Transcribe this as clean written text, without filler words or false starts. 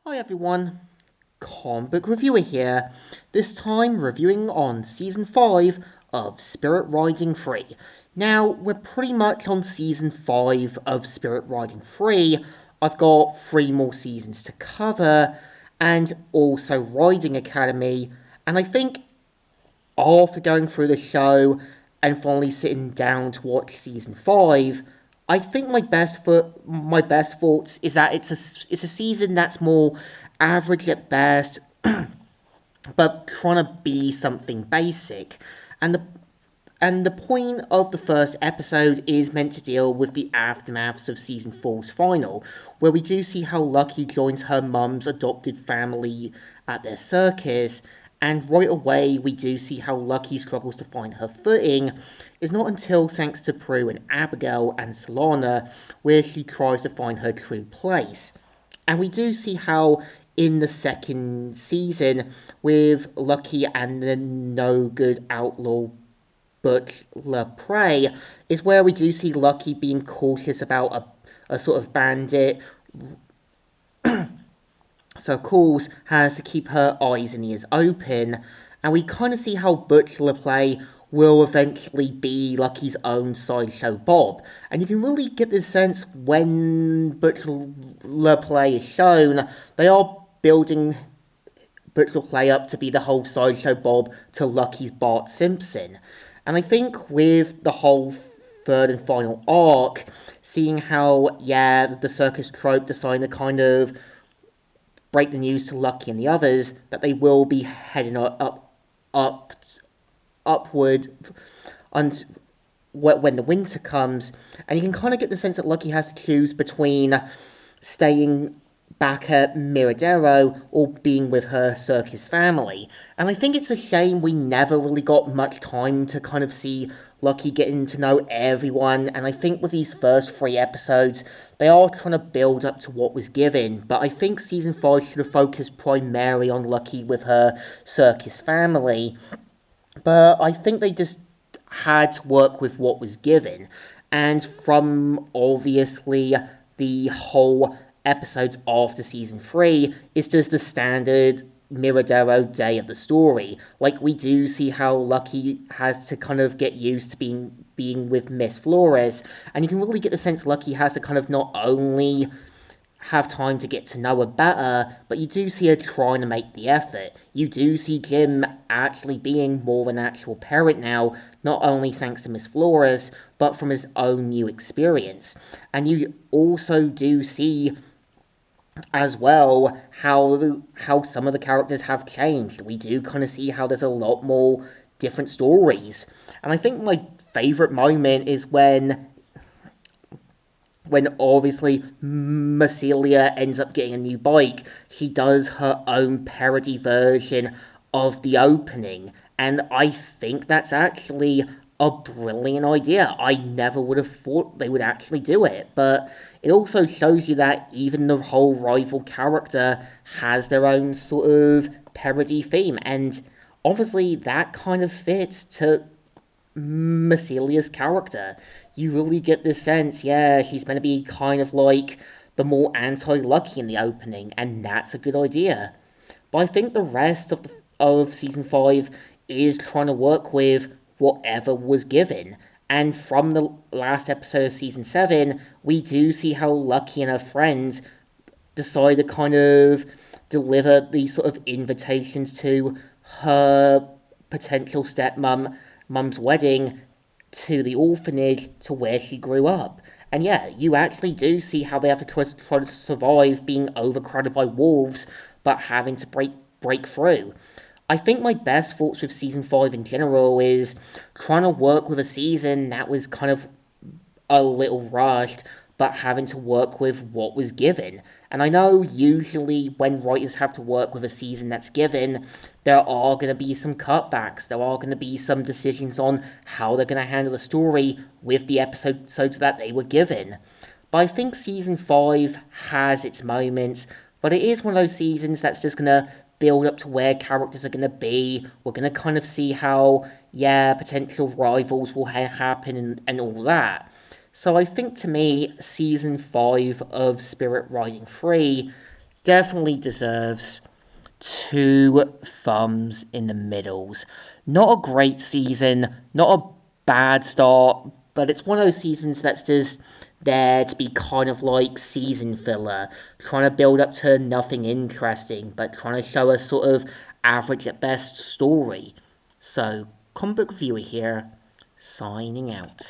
Hi everyone, Comic Book Reviewer here, this time reviewing on Season 5 of Spirit Riding 3. Now, we're pretty much on Season 5 of Spirit Riding 3. I've got 3 more seasons to cover, and also Riding Academy, and I think after going through the show and finally sitting down to watch Season 5, I think my best thoughts is that it's a season that's more average at best, but trying to be something basic. And the point of the first episode is meant to deal with the aftermaths of season four's final, where we do see how Lucky joins her mum's adopted family at their circus, and right away we do see how Lucky struggles to find her footing. It's not until thanks to Prue and Abigail and Solana where she tries to find her true place. And we do see how in the second season, with Lucky and the no good outlaw Butch LaPrey, is where we do see Lucky being cautious about a sort of bandit. So, of course, has to keep her eyes and ears open. And we kind of see how Butch LaPlay will eventually be Lucky's own sideshow Bob. And you can really get this sense when Butch LaPlay is shown, they are building Butch LaPlay up to be the whole sideshow Bob to Lucky's Bart Simpson. And I think with the whole third and final arc, seeing how, yeah, the circus trope decided to kind of break the news to Lucky and the others that they will be heading upward and when the winter comes, and you can kind of get the sense that Lucky has to choose between staying back at Miradero or being with her circus family. And I think it's a shame we never really got much time to kind of see Lucky getting to know everyone, and I think with these first 3 episodes, they are trying to build up to what was given, but I think Season 5 should have focused primarily on Lucky with her circus family, but I think they just had to work with what was given, and from obviously the whole episodes after season 3 is just the standard Miradero day of the story. Like, we do see how Lucky has to kind of get used to being with Miss Flores, and you can really get the sense Lucky has to kind of not only have time to get to know her better, but you do see her trying to make the effort. You do see Jim actually being more of an actual parent now, not only thanks to Miss Flores, but from his own new experience. And you also do see as well how some of the characters have changed. We do kind of see how there's a lot more different stories. And I think my favorite moment is when obviously Massilia ends up getting a new bike, she does her own parody version of the opening. And I think that's actually a brilliant idea. I never would have thought they would actually do it, but it also shows you that even the whole rival character has their own sort of parody theme, and obviously that kind of fits to Massilia's character. You really get this sense, yeah, she's meant to be kind of like the more anti-Lucky in the opening, and that's a good idea. But I think the rest of season 5 is trying to work with whatever was given. And from the last episode of season 7, we do see how Lucky and her friends decide to kind of deliver these sort of invitations to her potential mum's wedding to the orphanage to where she grew up. And yeah, you actually do see how they have to try to survive being overcrowded by wolves, but having to break through. I think my best thoughts with season 5 in general is trying to work with a season that was kind of a little rushed, but having to work with what was given. And I know usually when writers have to work with a season that's given, there are going to be some cutbacks, there are going to be some decisions on how they're going to handle the story with the episodes that they were given. But I think season 5 has its moments, but it is one of those seasons that's just going to build up to where characters are going to be. We're going to kind of see how, yeah, potential rivals will happen and all that. So I think to me, season 5 of Spirit Riding 3 definitely deserves two thumbs in the middles. Not a great season, not a bad start, but it's one of those seasons that's just there to be kind of like season filler, trying to build up to nothing interesting, but trying to show a sort of average at best story. So, comic book viewer here, signing out.